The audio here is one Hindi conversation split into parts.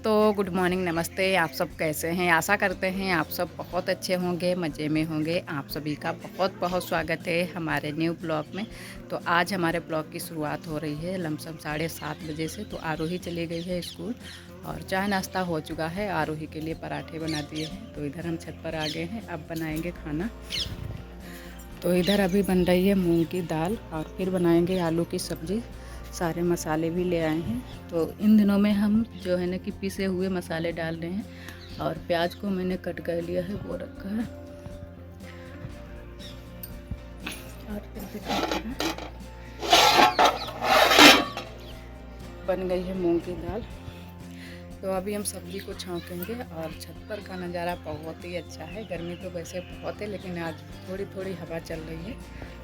दोस्तों, गुड मॉर्निंग, नमस्ते। आप सब कैसे हैं? आशा करते हैं आप सब बहुत अच्छे होंगे, मज़े में होंगे। आप सभी का बहुत बहुत स्वागत है हमारे न्यू ब्लॉग में। तो आज हमारे ब्लॉग की शुरुआत हो रही है लमसम 7:30 बजे से। तो आरोही चली गई है स्कूल और चाय नाश्ता हो चुका है। आरोही के लिए पराठे बना दिए हैं। तो इधर हम छत पर आ गए हैं, अब बनाएंगे खाना। तो इधर अभी बन रही है मूंग की दाल और फिर बनाएंगे आलू की सब्ज़ी। सारे मसाले भी ले आए हैं। तो इन दिनों में हम जो है ना कि पिसे हुए मसाले डाल रहे हैं और प्याज को मैंने कट कर लिया है, वो रखा है। और फिर दिखाते हैं, बन गई है मूंग की दाल। तो अभी हम सब्ज़ी को छौंकेंगे और छत पर का नज़ारा बहुत ही अच्छा है। गर्मी तो वैसे बहुत है, लेकिन आज थोड़ी थोड़ी हवा चल रही है।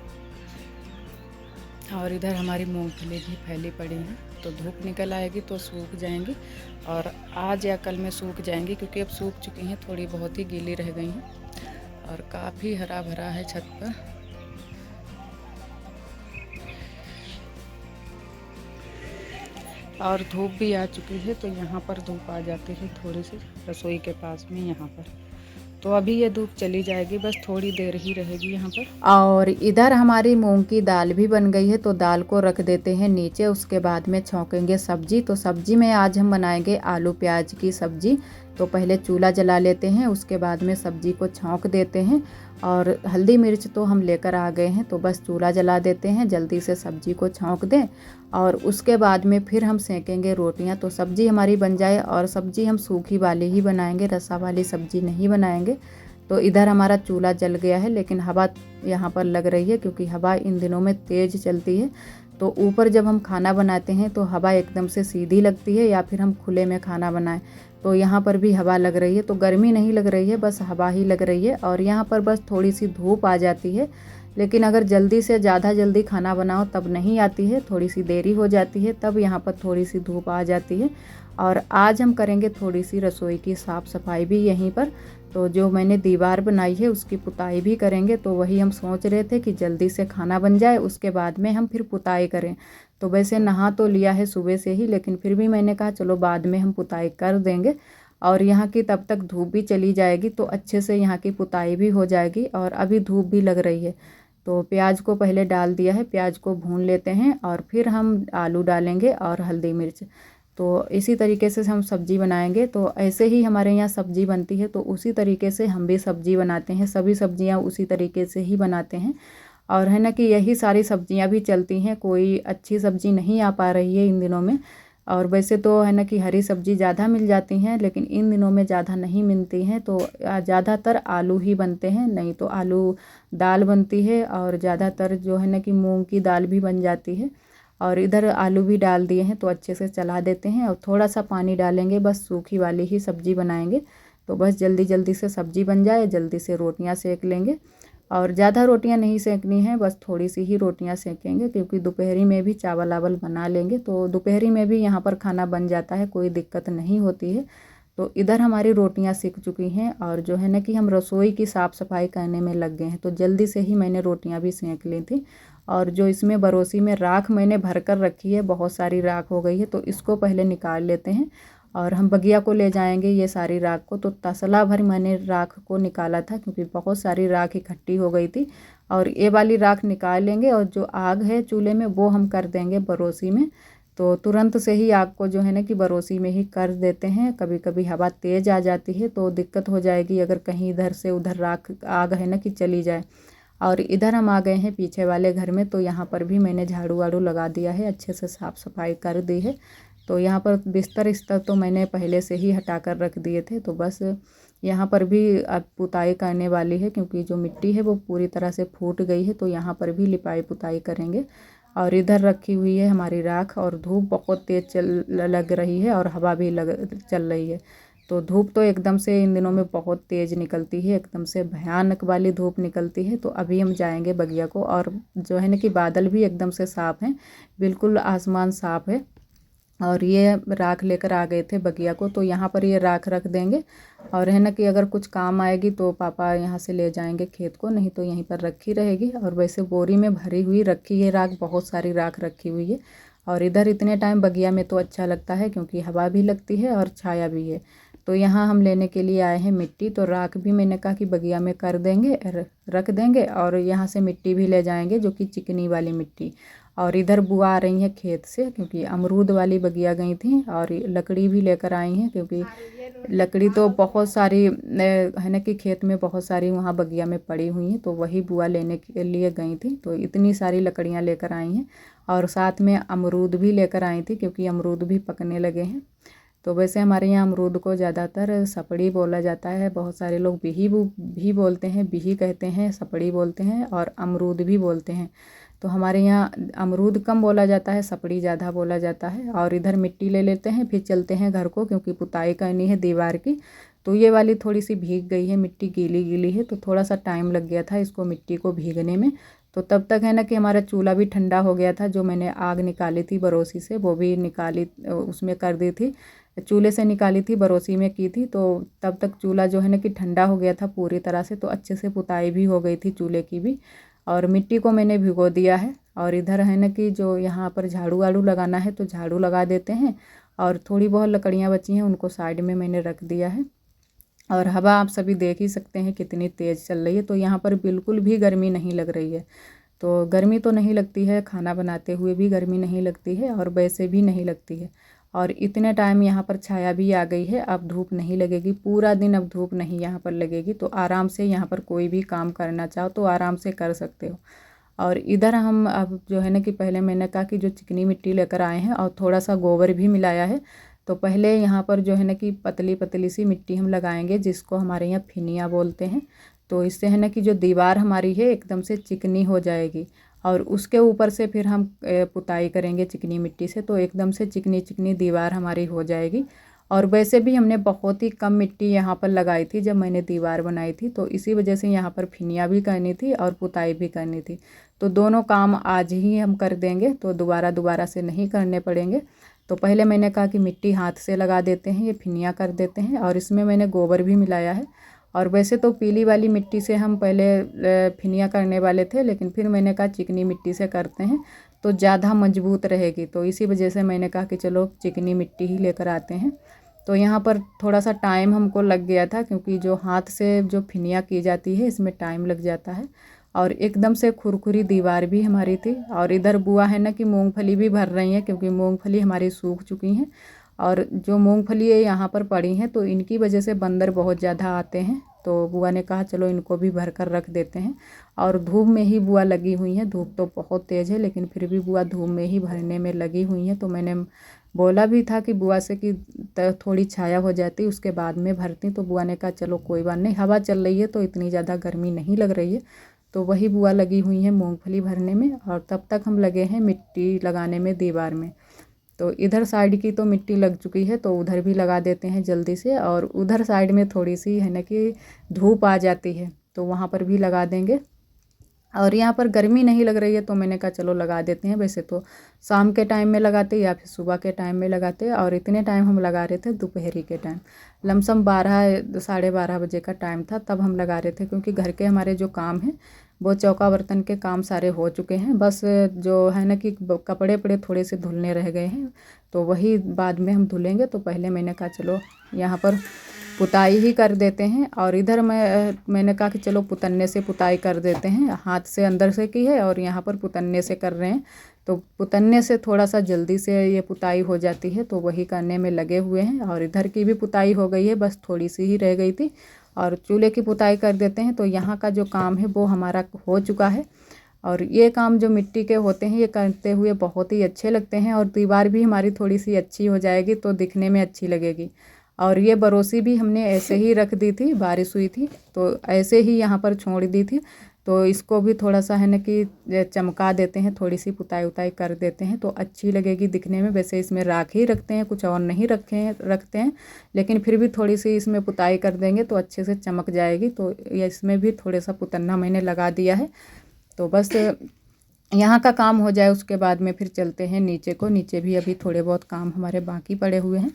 और इधर हमारी मूंगफली भी फैली पड़ी है। तो धूप निकल आएगी तो सूख जाएंगी और आज या कल में सूख जाएंगी, क्योंकि अब सूख चुकी हैं, थोड़ी बहुत ही गीली रह गई हैं। और काफ़ी हरा भरा है छत पर। और धूप भी आ चुकी है, तो यहाँ पर धूप आ जाती है थोड़ी सी रसोई के पास में यहाँ पर। तो अभी ये धूप चली जाएगी, बस थोड़ी देर ही रहेगी यहाँ पर। और इधर हमारी मूंग की दाल भी बन गई है। तो दाल को रख देते हैं नीचे, उसके बाद में छौंकेंगे सब्जी। तो सब्जी में आज हम बनाएंगे आलू प्याज की सब्जी। तो पहले चूल्हा जला लेते हैं, उसके बाद में सब्जी को छौंक देते हैं। और हल्दी मिर्च तो हम लेकर आ गए हैं, तो बस चूल्हा जला देते हैं, जल्दी से सब्जी को छौंक दें और उसके बाद में फिर हम सेकेंगे रोटियां। तो सब्जी हमारी बन जाए, और सब्जी हम सूखी वाली ही बनाएंगे, रसा वाली सब्जी नहीं बनाएंगे। तो इधर हमारा चूल्हा जल गया है, लेकिन हवा यहाँ पर लग रही है, क्योंकि हवा इन दिनों में तेज़ चलती है। तो ऊपर जब हम खाना बनाते हैं तो हवा एकदम से सीधी लगती है, या फिर हम खुले में खाना बनाएं। तो यहाँ पर भी हवा लग रही है, तो गर्मी नहीं लग रही है, बस हवा ही लग रही है। और यहाँ पर बस थोड़ी सी धूप आ जाती है, लेकिन अगर जल्दी से ज़्यादा जल्दी खाना बनाओ तब नहीं आती है, थोड़ी सी देरी हो जाती है, तब यहाँ पर थोड़ी सी धूप आ जाती है। और आज हम करेंगे थोड़ी सी रसोई की साफ़ सफाई भी यहीं पर। तो जो मैंने दीवार बनाई है उसकी पुताई भी करेंगे। तो वही हम सोच रहे थे कि जल्दी से खाना बन जाए, उसके बाद में हम फिर पुताई करें। तो वैसे नहा तो लिया है सुबह से ही, लेकिन फिर भी मैंने कहा चलो बाद में हम पुताई कर देंगे। और यहाँ की तब तक धूप भी चली जाएगी, तो अच्छे से यहाँ की पुताई भी हो जाएगी। और अभी धूप भी लग रही है। तो प्याज को पहले डाल दिया है, प्याज को भून लेते हैं और फिर हम आलू डालेंगे और हल्दी मिर्च। तो इसी तरीके से हम सब्ज़ी बनाएंगे। तो ऐसे ही हमारे यहाँ सब्ज़ी बनती है, तो उसी तरीके से हम भी सब्ज़ी बनाते हैं। सभी सब्ज़ियाँ उसी तरीके से ही बनाते हैं। और है ना कि यही सारी सब्ज़ियाँ भी चलती हैं, कोई अच्छी सब्ज़ी नहीं आ पा रही है इन दिनों में। और वैसे तो है ना कि हरी सब्ज़ी ज़्यादा मिल जाती हैं, लेकिन इन दिनों में ज़्यादा नहीं मिलती हैं। तो ज़्यादातर आलू ही बनते हैं, नहीं तो आलू दाल बनती है, और ज़्यादातर जो है ना कि मूंग की दाल भी बन जाती है। और इधर आलू भी डाल दिए हैं, तो अच्छे से चला देते हैं और थोड़ा सा पानी डालेंगे, बस सूखी वाली ही सब्ज़ी बनाएंगे। तो बस जल्दी जल्दी से सब्ज़ी बन जाए, जल्दी से रोटियां सेक लेंगे। और ज़्यादा रोटियां नहीं सेकनी है, बस थोड़ी सी ही रोटियां सेकेंगे, क्योंकि दोपहरी में भी चावल आवल बना लेंगे। तो दोपहरी में भी यहाँ पर खाना बन जाता है, कोई दिक्कत नहीं होती है। तो इधर हमारी रोटियां सिक चुकी हैं, और जो है ना कि हम रसोई की साफ़ सफाई करने में लग गए हैं। तो जल्दी से ही मैंने रोटियां भी सेक ली थी। और जो इसमें बरोसी में राख मैंने भर कर रखी है, बहुत सारी राख हो गई है, तो इसको पहले निकाल लेते हैं। और हम बगिया को ले जाएंगे ये सारी राख को। तो तसला भर मैंने राख को निकाला था, क्योंकि बहुत सारी राख इकट्ठी हो गई थी। और ये वाली राख निकाल लेंगे, और जो आग है चूल्हे में वो हम कर देंगे बरोसी में। तो तुरंत से ही आग को जो है ना कि बरोसी में ही कर देते हैं। कभी कभी हवा तेज़ आ जाती है तो दिक्कत हो जाएगी, अगर कहीं इधर से उधर राख आग है ना कि चली जाए। और इधर हम आ गए हैं पीछे वाले घर में। तो यहाँ पर भी मैंने झाड़ू वाड़ू लगा दिया है, अच्छे से साफ़ सफाई कर दी है। तो यहाँ पर बिस्तर इस्तर तो मैंने पहले से ही हटा कर रख दिए थे। तो बस यहाँ पर भी अब पुताई करने वाली है, क्योंकि जो मिट्टी है वो पूरी तरह से फूट गई है। तो यहाँ पर भी लिपाई पुताई करेंगे। और इधर रखी हुई है हमारी राख, और धूप बहुत तेज़ लग रही है, और हवा भी चल रही है। तो धूप तो एकदम से इन दिनों में बहुत तेज़ निकलती है, एकदम से भयानक वाली धूप निकलती है। तो अभी हम जाएंगे बगिया को। और जो है ना कि बादल भी एकदम से साफ़ हैं, बिल्कुल आसमान साफ़ है। और ये राख लेकर आ गए थे बगिया को, तो यहाँ पर ये राख रख देंगे। और है ना कि अगर कुछ काम आएगी तो पापा यहाँ से ले जाएंगे खेत को, नहीं तो यहीं पर रखी रहेगी। और वैसे बोरी में भरी हुई रखी है राख, बहुत सारी राख रखी हुई है। और इधर इतने टाइम बगिया में तो अच्छा लगता है क्योंकि हवा भी लगती है और छाया भी है। तो यहाँ हम लेने के लिए आए हैं मिट्टी। तो राख भी मैंने कहा कि बगिया में कर देंगे, रख देंगे, और यहाँ से मिट्टी भी ले जाएंगे जो कि चिकनी वाली मिट्टी। और इधर बुआ आ रही हैं खेत से क्योंकि अमरूद वाली बगिया गई थी, और लकड़ी भी लेकर आई हैं क्योंकि लकड़ी तो बहुत सारी है ना कि खेत में बहुत सारी वहाँ बगिया में पड़ी हुई हैं, तो वही बुआ लेने के लिए गई थी। तो इतनी सारी लकड़ियाँ लेकर आई हैं और साथ में अमरूद भी लेकर आई थी क्योंकि अमरूद भी पकने लगे हैं। तो वैसे हमारे यहाँ अमरूद को ज़्यादातर सपड़ी बोला जाता है, बहुत सारे लोग बिही भी बोलते हैं, बिही कहते हैं, सपड़ी बोलते हैं और अमरूद भी बोलते हैं। तो हमारे यहाँ अमरूद कम बोला जाता है, सपड़ी ज़्यादा बोला जाता है। और इधर मिट्टी ले लेते हैं, फिर चलते हैं घर को क्योंकि पुताई करनी है दीवार की। तो ये वाली थोड़ी सी भीग गई है, मिट्टी गीली गीली है, तो थोड़ा सा टाइम लग गया था इसको मिट्टी को भीगने में। तो तब तक है ना कि हमारा चूल्हा भी ठंडा हो गया था। जो मैंने आग निकाली थी बरोसी से वो भी निकाली, उसमें कर दी थी, चूल्हे से निकाली थी, बरोसी में की थी। तो तब तक चूल्हा जो है ना कि ठंडा हो गया था पूरी तरह से, तो अच्छे से पुताई भी हो गई थी चूल्हे की भी। और मिट्टी को मैंने भिगो दिया है। और इधर है ना कि जो यहाँ पर झाड़ू वाड़ू लगाना है तो झाड़ू लगा देते हैं। और थोड़ी बहुत लकड़ियाँ बची हैं उनको साइड में मैंने रख दिया है। और हवा आप सभी देख ही सकते हैं कितनी तेज़ चल रही है। तो यहाँ पर बिल्कुल भी गर्मी नहीं लग रही है। तो गर्मी तो नहीं लगती है, खाना बनाते हुए भी गर्मी नहीं लगती है और वैसे भी नहीं लगती है। और इतने टाइम यहाँ पर छाया भी आ गई है, अब धूप नहीं लगेगी पूरा दिन, अब धूप नहीं यहाँ पर लगेगी। तो आराम से यहाँ पर कोई भी काम करना चाहो तो आराम से कर सकते हो। और इधर हम अब जो है ना कि पहले मैंने कहा कि जो चिकनी मिट्टी लेकर आए हैं और थोड़ा सा गोबर भी मिलाया है। तो पहले यहाँ पर जो है ना कि पतली पतली सी मिट्टी हम लगाएंगे जिसको हमारे यहाँ फिनिया बोलते हैं। तो इससे है ना कि जो दीवार हमारी है एकदम से चिकनी हो जाएगी। और उसके ऊपर से फिर हम पुताई करेंगे चिकनी मिट्टी से, तो एकदम से चिकनी चिकनी दीवार हमारी हो जाएगी। और वैसे भी हमने बहुत ही कम मिट्टी यहाँ पर लगाई थी जब मैंने दीवार बनाई थी, तो इसी वजह से यहाँ पर फिनिया भी करनी थी और पुताई भी करनी थी। तो दोनों काम आज ही हम कर देंगे, तो दोबारा से नहीं करने पड़ेंगे। तो पहले मैंने कहा कि मिट्टी हाथ से लगा देते हैं, ये फिनिया कर देते हैं। और इसमें मैंने गोबर भी मिलाया है। और वैसे तो पीली वाली मिट्टी से हम पहले फिनिया करने वाले थे, लेकिन फिर मैंने कहा चिकनी मिट्टी से करते हैं तो ज़्यादा मजबूत रहेगी। तो इसी वजह से मैंने कहा कि चलो चिकनी मिट्टी ही लेकर आते हैं। तो यहाँ पर थोड़ा सा टाइम हमको लग गया था क्योंकि जो हाथ से जो फिनिया की जाती है इसमें टाइम लग जाता है। और एकदम से खुरखुरी दीवार भी हमारी थी। और इधर बुआ है ना कि मूंगफली भी भर रही हैं क्योंकि मूंगफली हमारी सूख चुकी हैं। और जो मूंगफली यहाँ पर पड़ी हैं तो इनकी वजह से बंदर बहुत ज़्यादा आते हैं। तो बुआ ने कहा चलो इनको भी भर कर रख देते हैं। और धूप में ही बुआ लगी हुई हैं, धूप तो बहुत तेज़ है लेकिन फिर भी बुआ धूप में ही भरने में लगी हुई हैं। तो मैंने बोला भी था कि बुआ से कि थोड़ी छाया हो जाती उसके बाद में भरती। तो बुआ ने कहा चलो कोई बात नहीं, हवा चल रही है तो इतनी ज़्यादा गर्मी नहीं लग रही है। तो वही बुआ लगी हुई हैं मूंगफली भरने में और तब तक हम लगे हैं मिट्टी लगाने में दीवार में। तो इधर साइड की तो मिट्टी लग चुकी है तो उधर भी लगा देते हैं जल्दी से। और उधर साइड में थोड़ी सी है ना कि धूप आ जाती है तो वहाँ पर भी लगा देंगे। और यहाँ पर गर्मी नहीं लग रही है तो मैंने कहा चलो लगा देते हैं। वैसे तो शाम के टाइम में लगाते या फिर सुबह के टाइम में लगाते, और इतने टाइम हम लगा रहे थे दोपहरी के टाइम, लमसम 12 साढ़े 12 बजे का टाइम था तब हम लगा रहे थे। क्योंकि घर के हमारे जो काम हैं वो चौका बर्तन के काम सारे हो चुके हैं, बस जो है ना कि कपड़े पड़े थोड़े से धुलने रह गए हैं तो वही बाद में हम धुलेंगे। तो पहले मैंने कहा चलो यहाँ पर पुताई ही कर देते हैं। और इधर मैंने कहा कि चलो पुतन्ने से पुताई कर देते हैं, हाथ से अंदर से की है और यहाँ पर पुतन्ने से कर रहे हैं। तो पुतन्ने से थोड़ा सा जल्दी से ये पुताई हो जाती है तो वही करने में लगे हुए हैं। और इधर की भी पुताई हो गई है, बस थोड़ी सी ही रह गई थी। और चूल्हे की पुताई कर देते हैं तो यहाँ का जो काम है वो हमारा हो चुका है। और ये काम जो मिट्टी के होते हैं ये करते हुए बहुत ही अच्छे लगते हैं। और दीवार भी हमारी थोड़ी सी अच्छी हो जाएगी तो दिखने में अच्छी लगेगी। और ये बरोसी भी हमने ऐसे ही रख दी थी, बारिश हुई थी तो ऐसे ही यहाँ पर छोड़ दी थी। तो इसको भी थोड़ा सा है ना कि चमका देते हैं, थोड़ी सी पुताई उताई कर देते हैं तो अच्छी लगेगी दिखने में। वैसे इसमें राख ही रखते हैं, कुछ और नहीं रखते हैं, लेकिन फिर भी थोड़ी सी इसमें पुताई कर देंगे तो अच्छे से चमक जाएगी। तो ये इसमें भी थोड़ा सा पुतन्ना मैंने लगा दिया है। तो बस यहाँ का काम हो जाए उसके बाद में फिर चलते हैं नीचे को। नीचे भी अभी थोड़े बहुत काम हमारे बाकी पड़े हुए हैं।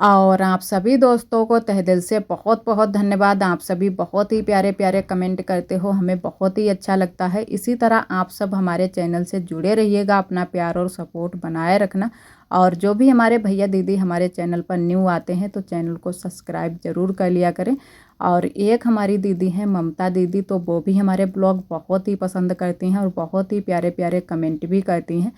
और आप सभी दोस्तों को तहे दिल से बहुत बहुत धन्यवाद। आप सभी बहुत ही प्यारे प्यारे कमेंट करते हो, हमें बहुत ही अच्छा लगता है। इसी तरह आप सब हमारे चैनल से जुड़े रहिएगा, अपना प्यार और सपोर्ट बनाए रखना। और जो भी हमारे भैया दीदी हमारे चैनल पर न्यू आते हैं तो चैनल को सब्सक्राइब ज़रूर कर लिया करें। और एक हमारी दीदी हैं ममता दीदी, तो वो भी हमारे ब्लॉग बहुत ही पसंद करती हैं और बहुत ही प्यारे प्यारे कमेंट भी करती हैं।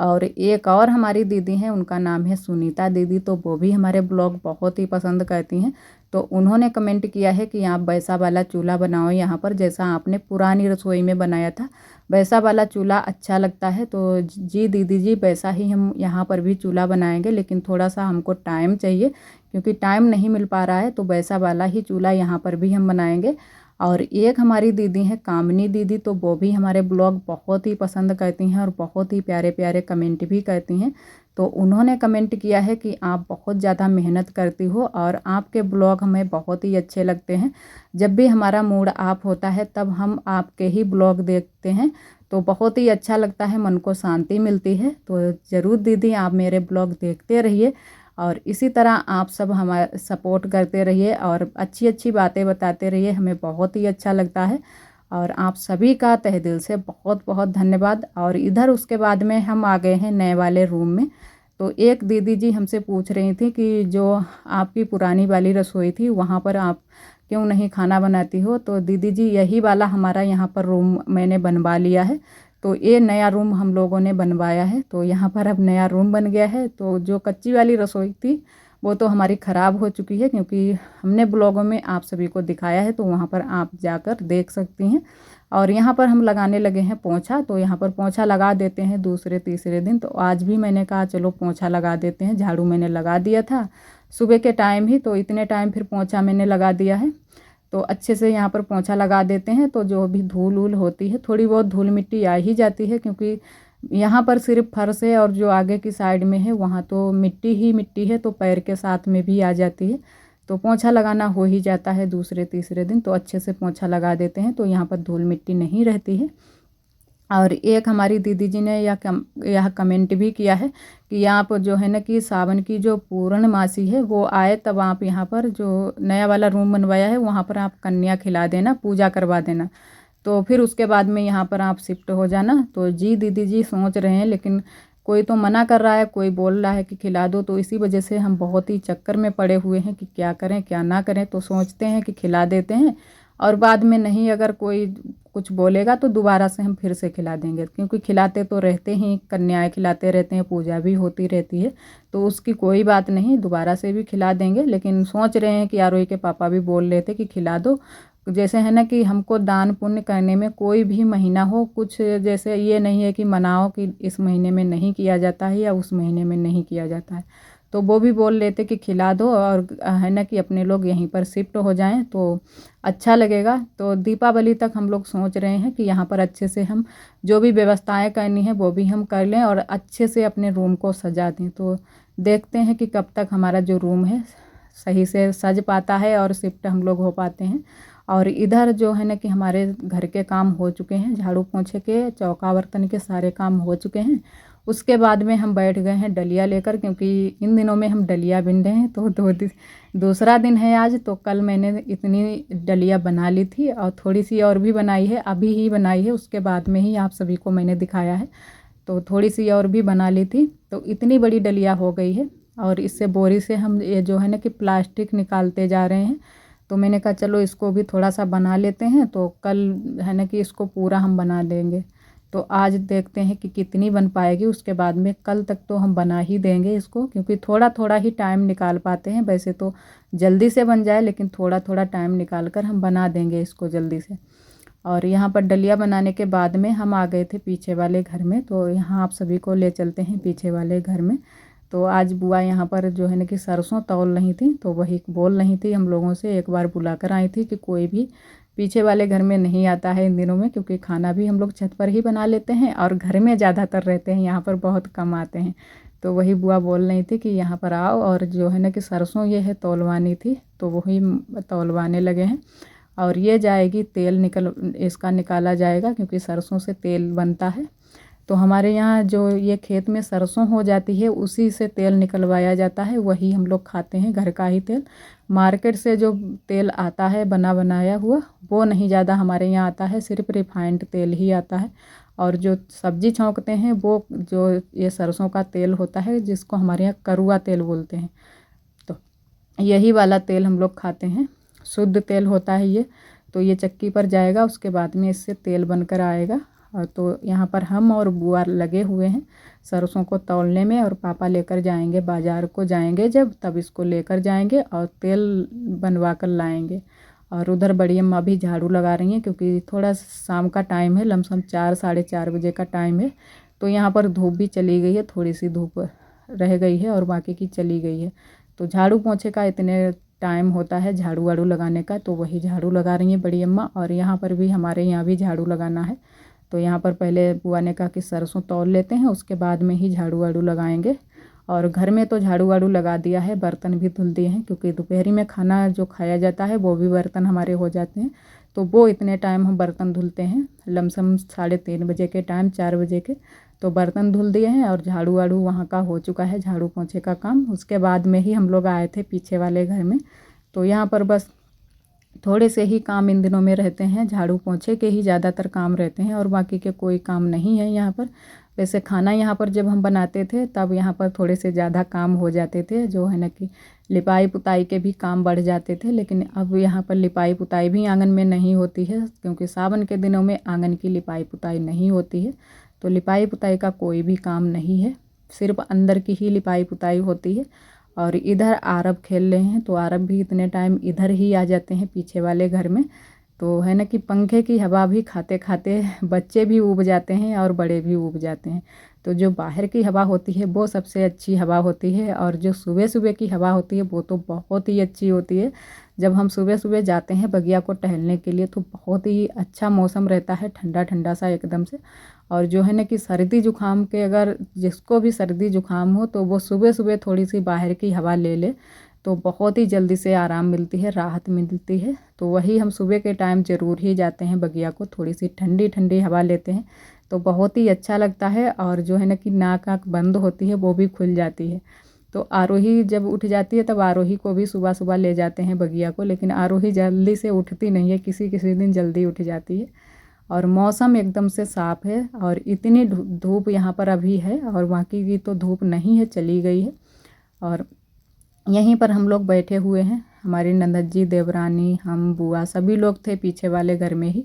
और एक और हमारी दीदी हैं, उनका नाम है सुनीता दीदी, तो वो भी हमारे ब्लॉग बहुत ही पसंद करती हैं। तो उन्होंने कमेंट किया है कि आप वैसा वाला चूल्हा बनाओ यहाँ पर, जैसा आपने पुरानी रसोई में बनाया था वैसा वाला चूल्हा अच्छा लगता है। तो जी दीदी जी, वैसा ही हम यहाँ पर भी चूल्हा बनाएंगे, लेकिन थोड़ा सा हमको टाइम चाहिए क्योंकि टाइम नहीं मिल पा रहा है। तो वैसा वाला ही चूल्हा यहाँ पर भी हम बनाएंगे। और एक हमारी दीदी हैं कामनी दीदी, तो वो भी हमारे ब्लॉग बहुत ही पसंद करती हैं और बहुत ही प्यारे प्यारे कमेंट भी करती हैं। तो उन्होंने कमेंट किया है कि आप बहुत ज़्यादा मेहनत करती हो और आपके ब्लॉग हमें बहुत ही अच्छे लगते हैं। जब भी हमारा मूड ऑफ होता है तब हम आपके ही ब्लॉग देखते हैं, तो बहुत ही अच्छा लगता है, मन को शांति मिलती है। तो ज़रूर दीदी आप मेरे ब्लॉग देखते रहिए और इसी तरह आप सब हमारा सपोर्ट करते रहिए और अच्छी अच्छी बातें बताते रहिए, हमें बहुत ही अच्छा लगता है। और आप सभी का तहे दिल से बहुत बहुत धन्यवाद। और इधर उसके बाद में हम आ गए हैं नए वाले रूम में। तो एक दीदी जी हमसे पूछ रही थी कि जो आपकी पुरानी वाली रसोई थी वहाँ पर आप क्यों नहीं खाना बनाती हो। तो दीदी जी यही वाला हमारा यहाँ पर रूम मैंने बनवा लिया है। तो ये नया रूम हम लोगों ने बनवाया है, तो यहाँ पर अब नया रूम बन गया है। तो जो कच्ची वाली रसोई थी वो तो हमारी ख़राब हो चुकी है, क्योंकि हमने ब्लॉगों में आप सभी को दिखाया है, तो वहाँ पर आप जाकर देख सकती हैं। और यहाँ पर हम लगाने लगे हैं पोंछा, तो यहाँ पर पोंछा लगा देते हैं दूसरे तीसरे दिन। तो आज भी मैंने कहा चलो पोंछा लगा देते हैं। झाड़ू मैंने लगा दिया था सुबह के टाइम ही, तो इतने टाइम फिर पोंछा मैंने लगा दिया है। तो अच्छे से यहाँ पर पोंछा लगा देते हैं, तो जो भी धूल वूल होती है, थोड़ी बहुत धूल मिट्टी आ ही जाती है, क्योंकि यहाँ पर सिर्फ फर्श है और जो आगे की साइड में है वहाँ तो मिट्टी ही मिट्टी है, तो पैर के साथ में भी आ जाती है। तो पोंछा लगाना हो ही जाता है दूसरे तीसरे दिन, तो अच्छे से पोंछा लगा देते हैं, तो यहाँ पर धूल मिट्टी नहीं रहती है। और एक हमारी दीदी जी ने यह कमेंट भी किया है कि आप जो है ना कि सावन की जो पूर्णमासी है वो आए तब आप यहाँ पर जो नया वाला रूम बनवाया है वहाँ पर आप कन्या खिला देना, पूजा करवा देना, तो फिर उसके बाद में यहाँ पर आप शिफ्ट हो जाना। तो जी दीदी जी सोच रहे हैं, लेकिन कोई तो मना कर रहा है, कोई बोल रहा है कि खिला दो, तो इसी वजह से हम बहुत ही चक्कर में पड़े हुए हैं कि क्या करें क्या ना करें। तो सोचते हैं कि खिला देते हैं और बाद में नहीं अगर कोई कुछ बोलेगा तो दोबारा से हम फिर से खिला देंगे, क्योंकि खिलाते तो रहते ही, कन्याएं खिलाते रहते हैं, पूजा भी होती रहती है, तो उसकी कोई बात नहीं, दोबारा से भी खिला देंगे। लेकिन सोच रहे हैं कि आरोही के पापा भी बोल रहे थे कि खिला दो, जैसे है ना कि हमको दान पुण्य करने में कोई भी महीना हो, कुछ जैसे ये नहीं है कि मनाओ कि इस महीने में नहीं किया जाता है या उस महीने में नहीं किया जाता है। तो वो भी बोल लेते कि खिला दो और है ना कि अपने लोग यहीं पर शिफ्ट हो जाएं तो अच्छा लगेगा। तो दीपावली तक हम लोग सोच रहे हैं कि यहाँ पर अच्छे से हम जो भी व्यवस्थाएं करनी है वो भी हम कर लें और अच्छे से अपने रूम को सजा दें। तो देखते हैं कि कब तक हमारा जो रूम है सही से सज पाता है और शिफ्ट हम लोग हो पाते हैं। और इधर जो है ना कि हमारे घर के काम हो चुके हैं, झाड़ू पोंछे के चौका बर्तन के सारे काम हो चुके हैं। उसके बाद में हम बैठ गए हैं डलिया लेकर, क्योंकि इन दिनों में हम डलिया बिन रहे हैं। तो दूसरा दिन है आज, तो कल मैंने इतनी डलिया बना ली थी और थोड़ी सी और भी बनाई है, अभी ही बनाई है, उसके बाद में ही आप सभी को मैंने दिखाया है। तो थोड़ी सी और भी बना ली थी, तो इतनी बड़ी डलिया हो गई है। और इससे बोरी से हम ये जो है ना कि प्लास्टिक निकालते जा रहे हैं, तो मैंने कहा चलो इसको भी थोड़ा सा बना लेते हैं, तो कल है ना कि इसको पूरा हम बना देंगे। तो आज देखते हैं कि कितनी बन पाएगी, उसके बाद में कल तक तो हम बना ही देंगे इसको, क्योंकि थोड़ा थोड़ा ही टाइम निकाल पाते हैं। वैसे तो जल्दी से बन जाए, लेकिन थोड़ा थोड़ा टाइम निकाल कर हम बना देंगे इसको जल्दी से। और यहाँ पर डलिया बनाने के बाद में हम आ गए थे पीछे वाले घर में, तो यहाँ आप सभी को ले चलते हैं पीछे वाले घर में। तो आज बुआ यहाँ पर जो है ना कि सरसों तौल नहीं थी, तो वही बोल नहीं थी हम लोगों से, एक बार बुला कर आई थी कि कोई भी पीछे वाले घर में नहीं आता है इन दिनों में, क्योंकि खाना भी हम लोग छत पर ही बना लेते हैं और घर में ज़्यादातर रहते हैं, यहाँ पर बहुत कम आते हैं। तो वही बुआ बोल रही थी कि यहाँ पर आओ, और जो है ना कि सरसों ये है तौलवानी थी, तो वही तौलवाने लगे हैं। और ये जाएगी तेल इसका निकाला जाएगा, क्योंकि सरसों से तेल बनता है। तो हमारे यहाँ जो ये खेत में सरसों हो जाती है उसी से तेल निकलवाया जाता है, वही हम लोग खाते हैं, घर का ही तेल। मार्केट से जो तेल आता है बना बनाया हुआ वो नहीं ज़्यादा हमारे यहाँ आता है, सिर्फ रिफाइंड तेल ही आता है। और जो सब्जी छौंकते हैं वो जो ये सरसों का तेल होता है जिसको हमारे यहाँ करुआ तेल बोलते हैं, तो यही वाला तेल हम लोग खाते हैं। शुद्ध तेल होता है ये। तो ये चक्की पर जाएगा, उसके बाद में इससे तेल बनकर आएगा। और तो यहाँ पर हम और बुआ लगे हुए हैं सरसों को तौलने में, और पापा लेकर जाएंगे बाज़ार को, जाएंगे जब तब इसको लेकर जाएंगे और तेल बनवा कर लाएंगे। और उधर बड़ी अम्मा भी झाड़ू लगा रही हैं क्योंकि थोड़ा शाम का टाइम है, लमसम 4 साढ़े 4 बजे का टाइम है। तो यहाँ पर धूप भी चली गई है, थोड़ी सी धूप रह गई है और बाकी की चली गई है। तो झाड़ू पोंछे का इतने टाइम होता है झाड़ू वाड़ू लगाने का, तो वही झाड़ू लगा रही हैं बड़ी अम्मा। और यहाँ पर भी हमारे यहाँ भी झाड़ू लगाना है। तो यहाँ पर पहले बुआ ने कहा कि सरसों तौल लेते हैं, उसके बाद में ही झाड़ू वाड़ू लगाएंगे। और घर में तो झाड़ू वाड़ू लगा दिया है, बर्तन भी धुल दिए हैं क्योंकि दोपहरी में खाना जो खाया जाता है वो भी बर्तन हमारे हो जाते हैं। तो वो इतने टाइम हम बर्तन धुलते हैं, लमसम 3:30 बजे के टाइम, 4 बजे के। तो बर्तन धुल दिए हैं और झाड़ू वाड़ू वहाँ का हो चुका है, झाड़ू पोंछे का काम। उसके बाद में ही हम लोग आए थे पीछे वाले घर में। तो यहाँ पर बस थोड़े से ही काम इन दिनों में रहते हैं, झाड़ू पोंछे के ही ज़्यादातर काम रहते हैं और बाकी के कोई काम नहीं है यहाँ पर। वैसे खाना यहाँ पर जब हम बनाते थे तब यहाँ पर थोड़े से ज़्यादा काम हो जाते थे, जो है ना कि लिपाई पुताई के भी काम बढ़ जाते थे। लेकिन अब यहाँ पर लिपाई पुताई भी आंगन में नहीं होती है क्योंकि सावन के दिनों में आंगन की लिपाई पुताई नहीं होती है। तो लिपाई पुताई का कोई भी काम नहीं है, सिर्फ अंदर की ही लिपाई पुताई होती है। और इधर आरब खेल रहे हैं, तो आरब भी इतने टाइम इधर ही आ जाते हैं पीछे वाले घर में। तो है ना कि पंखे की हवा भी खाते खाते बच्चे भी ऊब जाते हैं और बड़े भी ऊब जाते हैं। तो जो बाहर की हवा होती है वो सबसे अच्छी हवा होती है, और जो सुबह सुबह की हवा होती है वो तो बहुत ही अच्छी होती है। जब हम सुबह सुबह जाते हैं बगिया को टहलने के लिए तो बहुत ही अच्छा मौसम रहता है, ठंडा ठंडा सा एकदम से। और जो है ना कि सर्दी जुकाम के, अगर जिसको भी सर्दी जुकाम हो तो वो सुबह सुबह थोड़ी सी बाहर की हवा ले ले तो बहुत ही जल्दी से आराम मिलती है, राहत मिलती है। तो वही हम सुबह के टाइम ज़रूर ही जाते हैं बगिया को, थोड़ी सी ठंडी ठंडी हवा लेते हैं तो बहुत ही अच्छा लगता है। और जो है ना कि नाक आँख बंद होती है वो भी खुल जाती है। तो आरोही जब उठ जाती है तब आरोही को भी सुबह सुबह ले जाते हैं बगिया को, लेकिन आरोही जल्दी से उठती नहीं है, किसी किसी दिन जल्दी उठ जाती है। और मौसम एकदम से साफ़ है और इतनी धूप यहाँ पर अभी है, और बाकी की तो धूप नहीं है, चली गई है। और यहीं पर हम लोग बैठे हुए हैं, हमारी ननद जी, देवरानी, हम, बुआ, सभी लोग थे पीछे वाले घर में ही।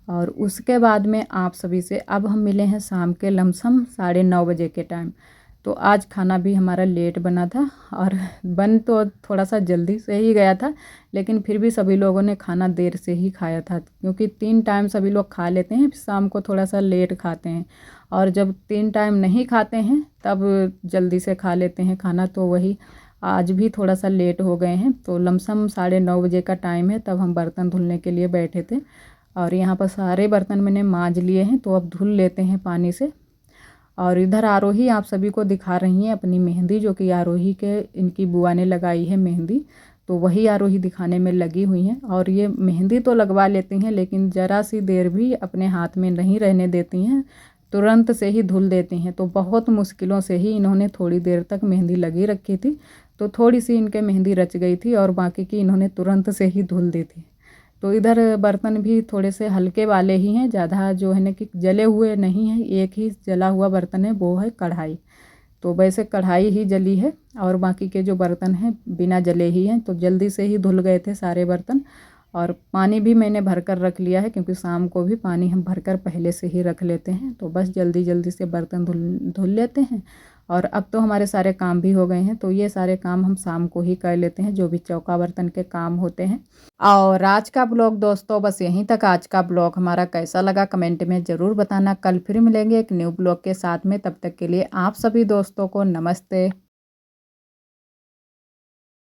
और उसके बाद में आप सभी से अब हम मिले हैं शाम के लमसम 9:30 बजे के टाइम। तो आज खाना भी हमारा लेट बना था, और बन तो थोड़ा सा जल्दी से ही गया था, लेकिन फिर भी सभी लोगों ने खाना देर से ही खाया था क्योंकि 3 टाइम सभी लोग खा लेते हैं, शाम को थोड़ा सा लेट खाते हैं। और जब 3 टाइम नहीं खाते हैं तब जल्दी से खा लेते हैं खाना, तो वही आज भी थोड़ा सा लेट हो गए हैं। तो लमसम 9:30 बजे का टाइम है, तब हम बर्तन धुलने के लिए बैठे थे। और यहाँ पर सारे बर्तन मैंने मांज लिए हैं, तो अब धुल लेते हैं पानी से। और इधर आरोही आप सभी को दिखा रही हैं अपनी मेहंदी, जो कि आरोही के इनकी बुआ ने लगाई है मेहंदी, तो वही आरोही दिखाने में लगी हुई हैं। और ये मेहंदी तो लगवा लेती हैं लेकिन ज़रा सी देर भी अपने हाथ में नहीं रहने देती हैं, तुरंत से ही धुल देती हैं। तो बहुत मुश्किलों से ही इन्होंने थोड़ी देर तक मेहंदी लगी रखी थी, तो थोड़ी सी इनके मेहंदी रच गई थी और बाकी की इन्होंने तुरंत से ही धुल दी थी। तो इधर बर्तन भी थोड़े से हल्के वाले ही हैं, ज़्यादा जो है ना कि जले हुए नहीं हैं। एक ही जला हुआ बर्तन है, वो है कढ़ाई। तो वैसे कढ़ाई ही जली है और बाकी के जो बर्तन हैं बिना जले ही हैं। तो जल्दी से ही धुल गए थे सारे बर्तन। और पानी भी मैंने भर कर रख लिया है क्योंकि शाम को भी पानी हम भर कर पहले से ही रख लेते हैं। तो बस जल्दी जल्दी से बर्तन धुल लेते हैं। और अब तो हमारे सारे काम भी हो गए हैं, तो ये सारे काम हम शाम को ही कर लेते हैं, जो भी चौका बर्तन के काम होते हैं। और आज का ब्लॉग दोस्तों बस यहीं तक। आज का ब्लॉग हमारा कैसा लगा कमेंट में ज़रूर बताना। कल फिर मिलेंगे एक न्यू ब्लॉग के साथ में, तब तक के लिए आप सभी दोस्तों को नमस्ते।